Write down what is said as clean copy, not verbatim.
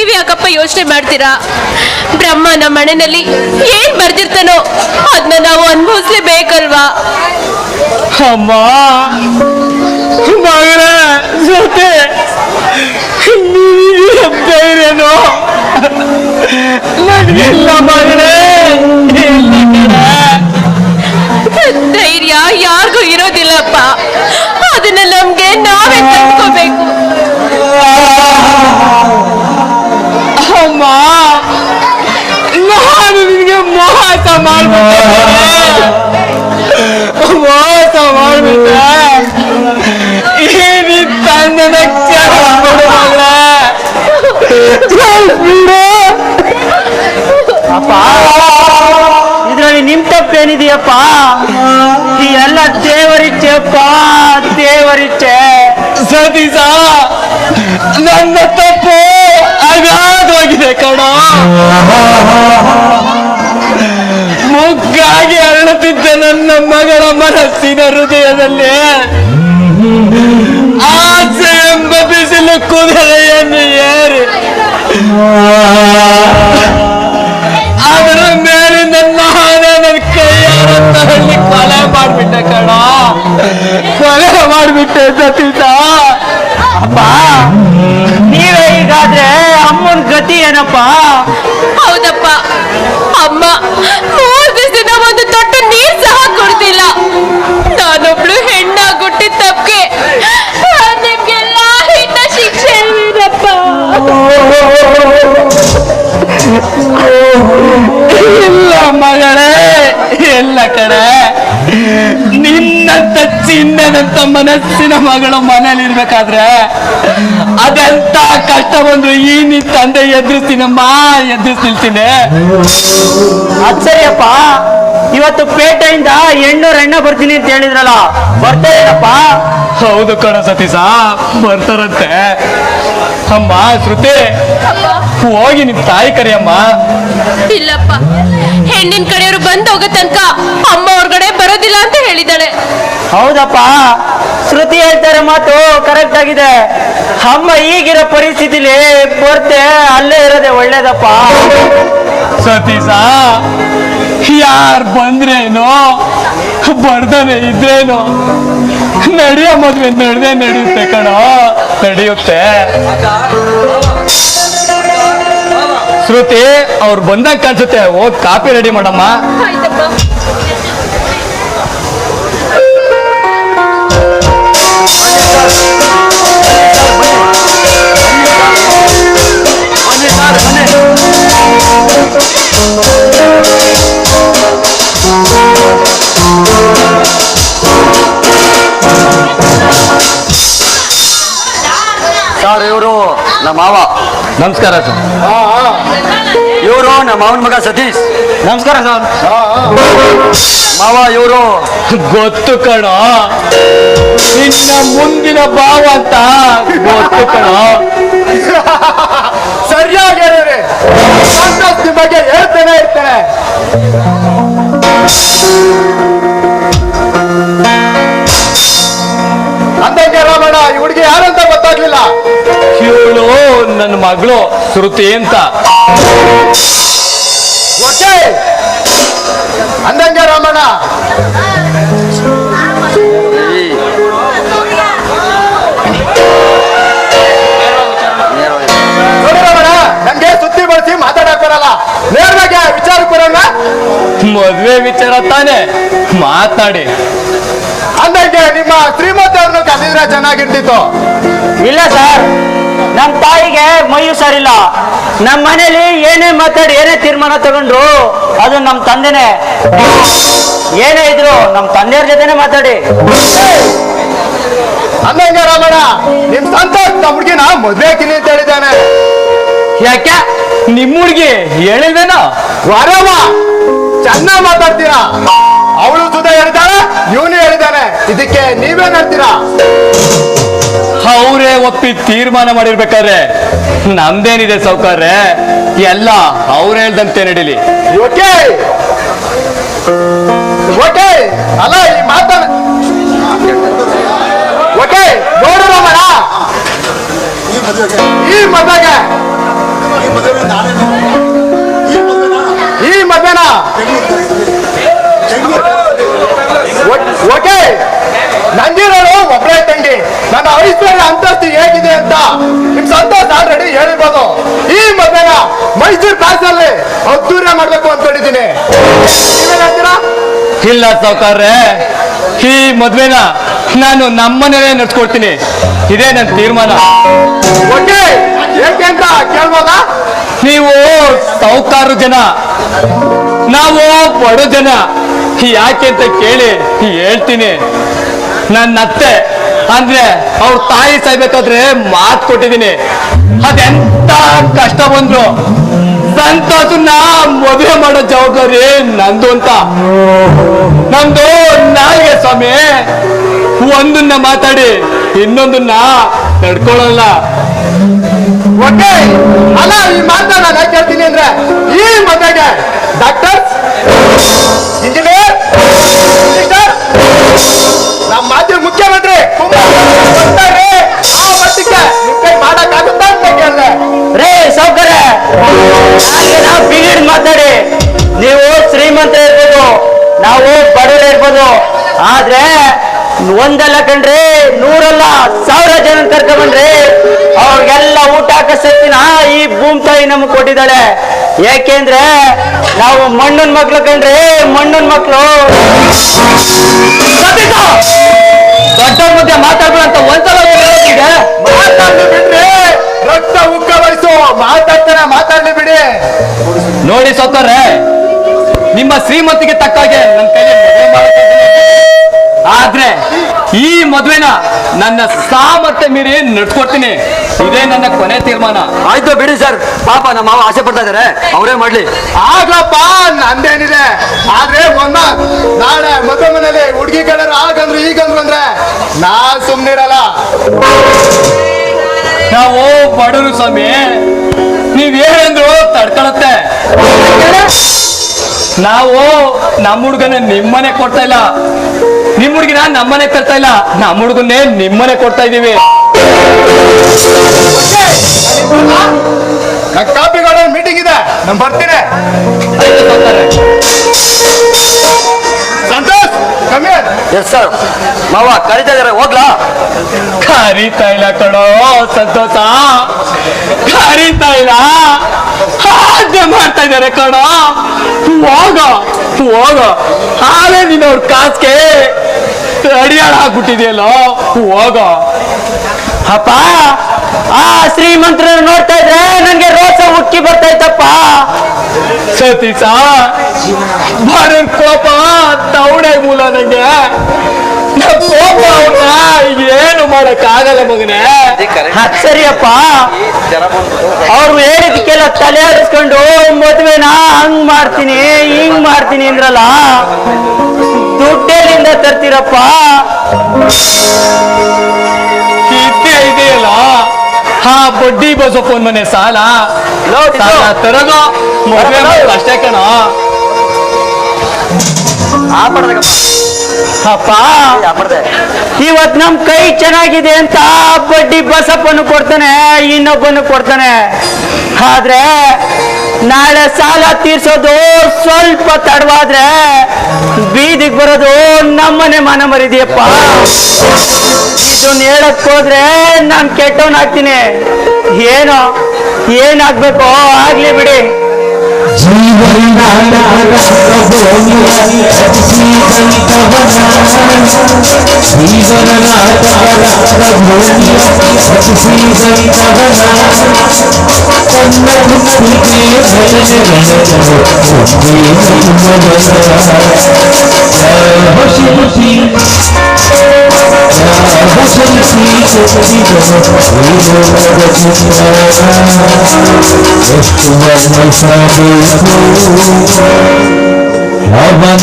ನೀವ್ ಯಾಕಪ್ಪ ಯೋಚನೆ ಮಾಡ್ತೀರಾ? ಬ್ರಹ್ಮ ನಮ್ಮ ಮನೆಯಲ್ಲಿ ಏನ್ ಬರ್ದಿರ್ತಾನೋ ಅದನ್ನ ನಾವು ಅನುಭವಿಸ್ಲೇಬೇಕಲ್ವಾ? ಅಮ್ಮ ಮಗಳೇ ಜೊತೆ ಧೈರ್ಯನೋ ನನಗಿಲ್ಲ ಮಗಳೇ. ಧೈರ್ಯ ಯಾರಿಗೂ ಇರೋದಿಲ್ಲಪ್ಪ, ಅದನ್ನ ನಮ್ಗೆ ನಾವೇ ಕಲ್ತ್ಕೋಬೇಕು. ಅಮ್ಮ ನಾನು ನಿನಗೆ ಮೋಸ ಮಾಡ್ಬಿಟ್ಟೆ ಈ ತಂದನ ಅಪ್ಪ, ಇದ್ರಲ್ಲಿ ನಿಮ್ ತಪ್ಪೇನಿದೆಯಪ್ಪ? ಈ ಎಲ್ಲ ದೇವರಿಚ್ಛೆಪ್ಪ, ದೇವರಿಚ್ಛೆ. ಸತೀಶ, ನನ್ನ ತಪ್ಪು ಅಗಾಧವಾಗಿದೆ ಕಣ. ಮುಗ್ಗಾಗಿ ಅರಳುತ್ತಿದ್ದ ನನ್ನ ಮಗಳ ಮನಸ್ಸಿನ ಹೃದಯದಲ್ಲಿ ಆಸೆ ಎಂಬ ಬಿಸಿಲು ಕುದುರೆಯನ್ನು ಏರಿ ಅದರ ಮೇಲಿಂದ ನಾನೇ ನನ್ನ ಕೈಯಾರಂತ ಹೇಳಿ ಕೊಲೆ ಮಾಡ್ಬಿಟ್ಟೆ ಕಣ, ಕೊಲೆ ಮಾಡ್ಬಿಟ್ಟೆ ಸತೀಶ. ಅಪ್ಪ, ನೀವೇ ಹೀಗಾದ್ರೆ ಅಮ್ಮನ ಗತಿ ಏನಪ್ಪ? ಹೌದಪ್ಪ, ಅಮ್ಮ 3 ದಿವಸದಿಂದ ಒಂದು ತೊಟ್ಟು ನೀರ್ ಸಹ ಕೊಡ್ತಿಲ್ಲ. ನಾನೊಬ್ಳು ಹೆಣ್ಣಾಗುಟ್ಟಿದ ತಪ್ಪಿಗೆ ನಿಮ್ಗೆಲ್ಲ ಇಂಥ ಶಿಕ್ಷೆ ಇರಪ್ಪ. ಇಲ್ಲ ಮಗಳೇ, ಎಲ್ಲ ಕಡೆ ನಿನ್ನಂತ ಚಿನ್ನದಂತ ಮನಸ್ಸಿನ ಮಗಳು ಮನೇಲಿರ್ಬೇಕಾದ್ರೆ ಅದೆಂತ ಕಷ್ಟ ಬಂದ್ರು ಈ ನಿನ್ ತಂದೆ ಎದುರಿಸ್ತೀನಮ್ಮ, ಎದುರಿಸಿ ನಿಲ್ತೀನಿ. ಸರಿಯಪ್ಪ, ಇವತ್ತು ಪೇಟೆಯಿಂದ 800 ಎಣ್ಣೆ ಬರ್ತೀನಿ ಅಂತ ಹೇಳಿದ್ರಲ್ಲ, ಬರ್ತಾರೇನಪ್ಪ? ಹೌದು ಕಣ ಸತೀಶ, ಬರ್ತಾರಂತೆ. ಅಮ್ಮ ಶ್ರುತಿ, ಹೋಗಿ ನಿಮ್ ತಾಯಿ ಕರಿಯಮ್ಮ. ಇಲ್ಲಪ್ಪ, ಹೆಣ್ಣಿನ ಕಡೆಯವರು ಬಂದು ಹೋಗೋ ತನಕ ಅಮ್ಮ ಹೊರಗಡೆ ಬರೋದಿಲ್ಲ ಅಂತ ಹೇಳಿದಾಳೆ. ಹೌದಪ್ಪ, ಶ್ರುತಿ ಹೇಳ್ತಾರೆ ಮಾತು ಕರೆಕ್ಟ್ ಆಗಿದೆ. ಅಮ್ಮ ಈಗಿರೋ ಪರಿಸ್ಥಿತಿಲಿ ಬರ್ತೆ ಅಲ್ಲೇ ಇರೋದೇ ಒಳ್ಳೇದಪ್ಪ. ಸತೀಶ, ಯಾರು ಬಂದ್ರೇನೋ ಬರ್ದಾನೆ ಇದ್ರೇನೋ ನಡೆಯೋ ಮದ್ವೆ ನಡೆಯುತ್ತೆ ಕಣೋ, ನಡೆಯುತ್ತೆ. ಶ್ರುತಿ, ಅವ್ರು ಬಂದಾಗ ಕಾಣಿಸುತ್ತೆ, ಹೋಗಿ ಕಾಪಿ ರೆಡಿ ಮಾಡಮ್ಮ. ಸರ್, ಇವರು ನಮ್ಮ ಮಾವ. ನಮಸ್ಕಾರ ಸರ್. ಇವರು ನಮ್ಮ ಮಾವನ ಮಗ ಸತೀಶ್. ನಮಸ್ಕಾರ ಸರ್. ಮಾವ ಇವರು ಗೊತ್ತು ಕಣೋ, ನಿನ್ನ ಮುಂದಿನ ಭಾವ ಅಂತ ಗೊತ್ತು ಕಣೋ. ಸರಿಯಾಗಿ ಹೇಳಿರಿ, ಸಂತೋಷ್ ಬಗ್ಗೆ ಹೇಳ್ತಾನೆ ಇರ್ತಾನೆ. ಅಂದಂಗೆ ರಾಮಣ್ಣ, ಈ ಹುಡುಗಿ ಯಾರಂತ ಗೊತ್ತಾಗ್ಲಿಲ್ಲ. ಇವಳು ನನ್ನ ಮಗಳು ಶ್ರುತಿ ಅಂತ. ಓಕೆ, ಅಂದಂಗೆ ರಾಮಣ್ಣ, ನೋಡಿ ರಾಮಣ್ಣ, ನಮ್ಗೆ ಸುದ್ದಿ ಬಳಸಿ ಮಾತಾಡಕ್ ಬರಲ್ಲ, ನೇರವಾಗಿ ವಿಚಾರಕ್ಕೆ ಬರೋಣ. ಮದ್ವೆ ವಿಚಾರ ತಾನೆ, ಮಾತಾಡಿ. ಅಂದಂಗೆ ನಿಮ್ಮ ಶ್ರೀಮತಿ ಅವ್ರನ್ನ ಕರೆದಿದ್ರೆ ಚೆನ್ನಾಗಿರ್ತಿತ್ತು. ಇಲ್ಲ ಸರ್, ನಮ್ಮ ತಾಯಿಗೆ ಮೈ ಹುಷಾರಿಲ್ಲ. ನಮ್ಮ ಮನೇಲಿ ಏನೇ ಮಾತಾಡಿ ಏನೇ ತೀರ್ಮಾನ ತಗೊಂಡ್ರು ಅದು ನಮ್ಮ ತಂದೆನೆ. ಏನೇ ಇದ್ರು ನಮ್ಮ ತಂದೆಯವ್ರ ಜೊತೆನೆ ಮಾತಾಡಿ. ಅಂದಂಗೆ ರಾಮಣ್ಣ, ನಿಮ್ ಸಂತೋಷ್ ನಮ್ಮ ಹುಡುಗಿನ ಮದ್ವೆ ಹಾಕಿನಿ ಅಂತ ಹೇಳಿದ್ದಾನೆ. ಯಾಕೆ ನಿಮ್ಮ ಹುಡುಗಿ ಹೇಳಿಲ್ವೇನೋ? ವರವ ಚೆನ್ನಾಗ್ ಮಾತಾಡ್ತೀರಾ. ಅವಳು ಸುಧಾ ಹೇಳಿದಾಳೆ, ಇವನು ಹೇಳಿದ್ದಾನೆ. ಇದಕ್ಕೆ ನೀವೇನ್ ಹೇಳ್ತೀರಾ? ಅವರೇ ಒಪ್ಪಿ ತೀರ್ಮಾನ ಮಾಡಿರ್ಬೇಕಾದ್ರೆ ನಮ್ದೇನಿದೆ ಸೌಕರ್ಯ, ಎಲ್ಲ ಅವ್ರು ಹೇಳ್ದಂತೆ ನಡೀಲಿ. ಓಕೆ ಓಕೆ, ಅಲ್ಲ ಈ ಮಾತಾಡ ಓಕೆ. ನೋಡು ರಾಮಣ್ಣ, ಈ ಮದ್ವೆಗೆ ನನ್ನ ಐಶ್ವರ್ಯ ಅಂತಸ್ತು ಹೇಗಿದೆ ಅಂತ ನಿಮ್ ಸಂತೋಷ ಆಲ್ರೆಡಿ ಹೇಳಿರ್ಬೋದು. ಈ ಮದುವೆನ ಮೈಸೂರು ಪ್ಯಾಲೇಸಲ್ಲಿ ಅದ್ದೂರಿ ಮಾಡ್ಬೇಕು ಅನ್ಕೊಂಡಿದ್ದೀನಿ. ನೀವೇನಂತೀರಾ? ಇಲ್ಲ ಸಾವುಕಾರ್ರೆ, ಈ ಮದ್ವೆನ ನಾನು ನಮ್ಮನೇಲೆ ನಡ್ಸ್ಕೊಡ್ತೀನಿ. ಇದೇ ನನ್ನ ತೀರ್ಮಾನ. ಓಕೆ, ಏಕೆ ಅಂತ ಕೇಳ್ಬೋದಾ? ನೀವು ಸಾವುಕಾರು ಜನ, ನಾವು ಬಡ ಜನ. ಯಾಕೆ ಅಂತ ಕೇಳಿ ಹೇಳ್ತೀನಿ. ನನ್ನ ಅತ್ತೆ ಅಂದ್ರೆ ಅವ್ರ ತಾಯಿ ಸಾಯ್ಬೇಕಾದ್ರೆ ಮಾತು ಕೊಟ್ಟಿದ್ದೀನಿ. ಅದೆಂತ ಕಷ್ಟ ಬಂದ್ರು ಸಂತೋಷನ ಮದುವೆ ಮಾಡೋ ಜವಾಬ್ದಾರಿ ನಂದು ಅಂತ. ನಮ್ದು ನಾಯಿಗೆ ಸ್ವಾಮಿ, ಒಂದನ್ನ ಮಾತಾಡಿ ಇನ್ನೊಂದನ್ನ ನಡ್ಕೊಳ್ಳಲ್ಲ. ಓಕೆ, ಅಲ್ಲ ಈ ಮಾತನ್ನ ನಾನು ಯಾಕೆ ಹೇಳ್ತೀನಿ ಅಂದ್ರೆ, ಈ ಮದುವೆಗೆ ಡಾಕ್ಟರ್, ಇಂಜಿನಿಯರ್, ಮಿನಿಸ್ಟರ್, ನಮ್ಮ ಮಾಜಿ ಮುಖ್ಯಮಂತ್ರಿ ಬರ್ತಾರೆ. ಆ ಮಟ್ಟಕ್ಕೆ ನಿಮ್ ಕೈ ಮಾಡಕ್ಕಾಗುತ್ತಾ ಅಂತ ಕೇಳಿದೆ. ರೇ ಸಾವುಕಾರೆ, ನಾವು ಬಿಗಿಡ್ ಮಾತಾಡಿ. ನೀವು ಶ್ರೀಮಂತ ಇರ್ಬೋದು, ನಾವು ಬಡವರು ಇರ್ಬೋದು, ಆದ್ರೆ ಒಂದಲ್ಲ ಕಣ್ರಿ, 100 1000 ಜನ ಕರ್ಕೊಂಡ್ಬಂದ್ರಿ. ಅವ್ರಿಗೆಲ್ಲ ಊಟ ಹಾಕೋ ಶಕ್ತಿನ ಈ ಭೂಮಿ ತಾಯಿ ನಮ್ಗೆ ಕೊಟ್ಟಿದ್ದಾಳೆ. ಏಕೆಂದ್ರೆ ನಾವು ಮಣ್ಣನ್ ಮಕ್ಳು ಕಣ್ರಿ, ಮಣ್ಣನ್ ಮಕ್ಳು. ದೊಡ್ಡ ಮಧ್ಯೆ ಮಾತಾಡ್ಬೇಕಂತ ಒಂದ್ಸಲ ಮಾತಾಡ್ಲಿ ಬಿಡ್ರಿ, ರಕ್ತ ಉಕ್ಕ ವಯಸ್ಸು ಮಾತಾಡ್ತಾನೆ, ಮಾತಾಡ್ಲಿ ಬಿಡಿ. ನೋಡಿ ಸೌಕರ್ಯ, ನಿಮ್ಮ ಶ್ರೀಮಂತಿಗೆ ತಕ್ಕ ಹಾಗೆ ನನ್ನ ಕೈಯಲ್ಲಿ ಮದುವೆ ಮಾಡ್ತಿದ್ದೀನಿ. ಆದ್ರೆ ಈ ಮದುವೆನ ನನ್ನ ಸಾಮರ್ಥ್ಯ ಮೀರಿ ನಡ್ಕೊಡ್ತೀನಿ. ಇದೇ ನನ್ನ ಕೊನೆ ತೀರ್ಮಾನ. ಆಯ್ತು ಬಿಡಿ ಸರ್, ಪಾಪ ನಮ್ಮ ಮಾವ ಆಸೆ ಪಡ್ತಾ ಇದಾರೆ, ಅವರೇ ಮಾಡ್ಲಿ. ಆಗ್ಲಪ್ಪ, ನಂದೇನಿದೆ. ಆದ್ರೆ ನಾಳೆ ಮದುವೆ ಮನೇಲಿ ಹುಡುಗಿ ಕಡೆಯರು ಆಗಂದ್ರು ಈಗಂದ್ರು ಅಂದ್ರೆ ನಾ ಸುಮ್ನಿರಲ್ಲ. ನಾವು ಬಡವರು ಸ್ವಾಮಿ, ನೀವೇನಂದ್ರು ತಡ್ಕೊಳತ್ತೆ. ನಾವು ನಮ್ಮ ಹುಡುಗನ ನಿಮ್ಮನೆ ಕೊಡ್ತಾ ಇಲ್ಲ, ನಿಮ್ಮ ಹುಡುಗಿನ ನಮ್ಮನೆ ತರ್ತಾ ಇಲ್ಲ, ನಮ್ಮ ಹುಡುಗನ್ನೇ ನಿಮ್ಮನೆ ಕೊಡ್ತಾ ಇದೀವಿ. ಕಾಪಿ ಗಾರ್ಡನ್ ಮೀಟಿಂಗ್ ಇದೆ, ನಾನು ಬರ್ತೀನಿ. ಸಂತೋಷ್, ಕಮ್ಮಿ. ಎಸ್ ಸರ್, ಮಾವ ಕರಿತಾ ಇದಾರೆ, ಹೋಗ್ಲಾ? ಕರೀತಾ ಇಲ್ಲ ಕಣೋ ಸಂತೋಷ, ಕರೀತಾ ಇಲ್ಲ, ಹಾಗೆ ಮಾಡ್ತಾ ಇದ್ದಾರೆ ಕಣೋ. ಹೋಗ ಹೋಗ, ಹಾಗೆ ನೀನು ಅವ್ರ ಕಾಸ್ಗೆ ಅಡಿಯಾಳ ಆಗ್ಬಿಟ್ಟಿದೆಯಲ್ಲೋ, ಹೋಗ. ಅಪ್ಪ, ಆ ಶ್ರೀಮಂತರ ನೋಡ್ತಾ ಇದ್ರೆ ನನ್ಗೆ ರೋಸ ಉಕ್ಕಿ ಬರ್ತಾ ಇತ್ತಪ್ಪ. ಸತೀಶ, ಬರೋನ್ ಕೋಪ ತೌಡೆ ಮೂಲ ನಂಗೆ. ಕೋಪ ಅವ್ರನ್ನ ಏನು ಮಾಡಕ್ ಆಗಲ್ಲ ಮಗನೇ. ಸರಿಯಪ್ಪ, ಅವ್ರು ಹೇಳಿದಕ್ಕೆಲ್ಲ ತಲೆ ಹರಿಸ್ಕೊಂಡು ಮದ್ವೆನ ಹಂಗ್ ಮಾಡ್ತೀನಿ ಹಿಂಗ್ ಮಾಡ್ತೀನಿ ಅಂದ್ರಲ್ಲ, ದುಡ್ಡೇಲಿಂದ ತರ್ತೀರಪ್ಪ? ಇದೆಯಲ್ಲ ಹಾ ಬಡ್ಡಿ ಬಸಪ್ಪನ್ ಮನೆ ಸಾಲ ತರಗೋ ಮದುವೆ ಅಷ್ಟೇ ಕಣ. ಅಪ್ಪ, ಇವತ್ ನಮ್ ಕೈ ಚೆನ್ನಾಗಿದೆ ಅಂತ ಬಡ್ಡಿ ಬಸಪ್ಪನು ಕೊಡ್ತಾನೆ, ಇನ್ನೊಬ್ಬನು ಕೊಡ್ತಾನೆ. ಆದ್ರೆ ನಾಳೆ ಸಾಲ ತೀರ್ಸೋದು ಸ್ವಲ್ಪ ತಡವಾದ್ರೆ ಬೀದಿಗೆ ಬರೋದು ನಮ್ಮನೆ ಮನ ಮರಿದೆಯಪ್ಪ. ಇದನ್ನ ಹೇಳಕ್ ಹೋದ್ರೆ ನಾನ್ ಕೆಟ್ಟವನಾಗ್ತೀನಿ. ಏನೋ ಏನಾಗ್ಬೇಕೋ ಆಗ್ಲಿ ಬಿಡಿ. ಅವನ